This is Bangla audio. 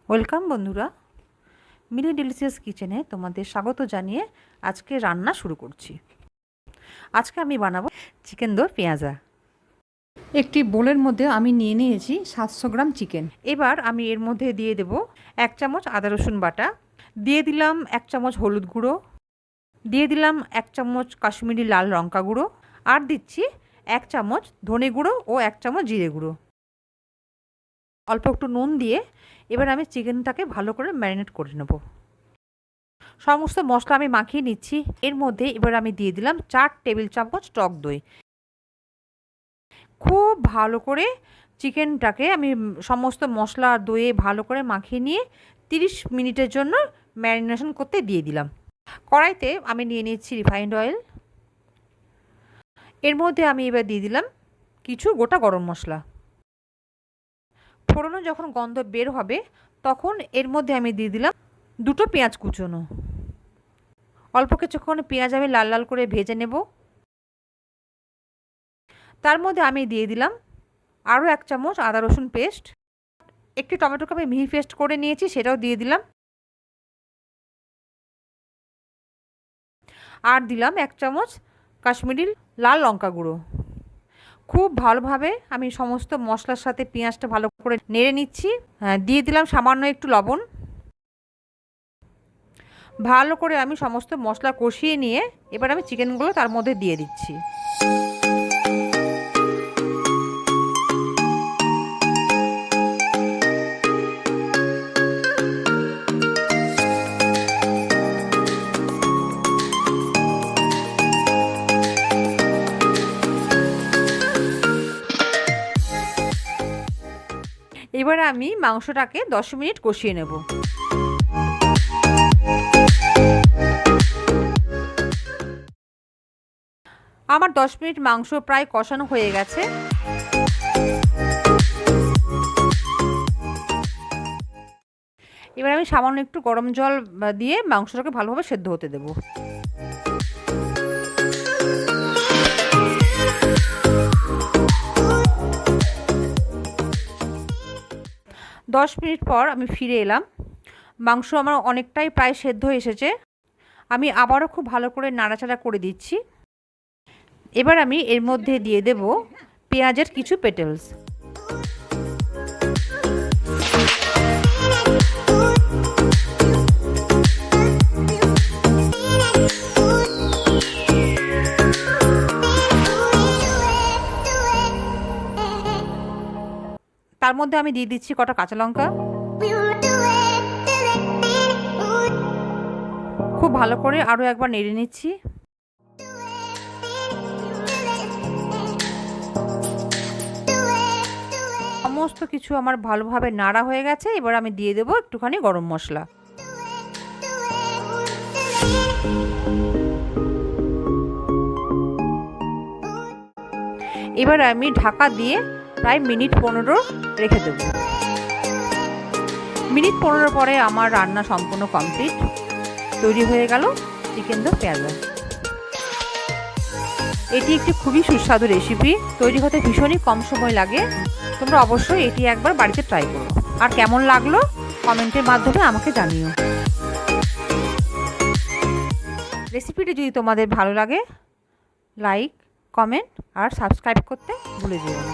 ওয়েলকাম বন্ধুরা, মিনি ডিলিশিয়াস কিচেনে তোমাদের স্বাগত জানিয়ে আজকে রান্না শুরু করছি। আজকে আমি বানাবো চিকেন দো পেঁয়াজা। একটি বোলের মধ্যে আমি নিয়ে নিয়েছি 700 গ্রাম চিকেন। এবার আমি এর মধ্যে দিয়ে দেব 1 চামচ আদা রসুন বাটা, দিয়ে দিলাম 1 চামচ হলুদ গুঁড়ো, দিয়ে দিলাম 1 চামচ কাশ্মীরি লাল লঙ্কা গুঁড়ো, আর দিচ্ছি 1 চামচ ধনে গুঁড়ো ও 1 চামচ জিরে গুঁড়ো। অল্প একটু নুন দিয়ে এবার আমি চিকেনটাকে ভালো করে ম্যারিনেট করে নেব। সমস্ত মশলা আমি মাখিয়ে নিচ্ছি। এর মধ্যে এবার আমি দিয়ে দিলাম 4 টেবিল চামচ টক দই। খুব ভালো করে চিকেনটাকে আমি সমস্ত মশলা আর দইয়ে ভালো করে মাখিয়ে নিয়ে 30 মিনিটের জন্য ম্যারিনেশন করতে দিয়ে দিলাম। কড়াইতে আমি নিয়ে নিচ্ছি রিফাইন্ড অয়েল। এর মধ্যে আমি এবার দিয়ে দিলাম কিছু গোটা গরম মশলা। ফোড়নে যখন গন্ধ বের হবে তখন এর মধ্যে আমি দিয়ে দিলাম 2টো পেঁয়াজ কুচোনো। অল্প কিছুক্ষণ পেঁয়াজ আমি লাল লাল করে ভেজে নেব। তার মধ্যে আমি দিয়ে দিলাম আরও 1 চামচ আদা রসুন পেস্ট। একটি টমেটোকে আমি মিহি পেস্ট করে নিয়েছি, সেটাও দিয়ে দিলাম। আর দিলাম 1 চামচ কাশ্মীরি লাল লঙ্কা গুঁড়ো। খুব ভালোভাবে আমি সমস্ত মশলার সাথে পেঁয়াজটা ভালো করে নেড়ে নিচ্ছি। দিয়ে দিলাম সামান্য একটু লবণ। ভালো করে আমি সমস্ত মশলা কষিয়ে নিয়ে এবার আমি চিকেনগুলো তার মধ্যে দিয়ে দিচ্ছি। এবার আমি মাংসটাকে 10 মিনিট কষিয়ে নেব। আমার 10 মিনিট মাংস প্রায় কষানো হয়ে গেছে। এবার আমি সামান্য একটু গরম জল দিয়ে মাংসটাকে ভালোভাবে সেদ্ধ হতে দেব। দশ মিনিট পর আমি ফিরে এলাম। মাংস আমার অনেকটাই প্রায় সেদ্ধ এসেছে। আমি আবারও খুব ভালো করে নাড়াচাড়া করে দিচ্ছি। এবার আমি এর মধ্যে দিয়ে দেব পেঁয়াজের কিছু পেটেলস। তার মধ্যে আমি দিয়ে দিচ্ছি কটা কাঁচা লঙ্কা। খুব ভালো করে আরও একবার নেড়ে নিচ্ছি। সমস্ত কিছু আমার ভালোভাবে নাড়া হয়ে গেছে। এবার আমি দিয়ে দেবো একটুখানি গরম মশলা। এবার আমি ঢাকা দিয়ে প্রায় মিনিট 15 রেখে দেব। মিনিট 15 পরে আমার রান্না সম্পূর্ণ কমপ্লিট। তৈরি হয়ে গেল চিকেন দো পেঁয়াজা। এটি একটি খুবই সুস্বাদু রেসিপি, তৈরি হতে ভীষণই কম সময় লাগে। তোমরা অবশ্যই এটি একবার বাড়িতে ট্রাই করো। আর কেমন লাগলো কমেন্টের মাধ্যমে আমাকে জানিও। রেসিপিটি যদি তোমাদের ভালো লাগে লাইক, কমেন্ট আর সাবস্ক্রাইব করতে ভুলে যেও না।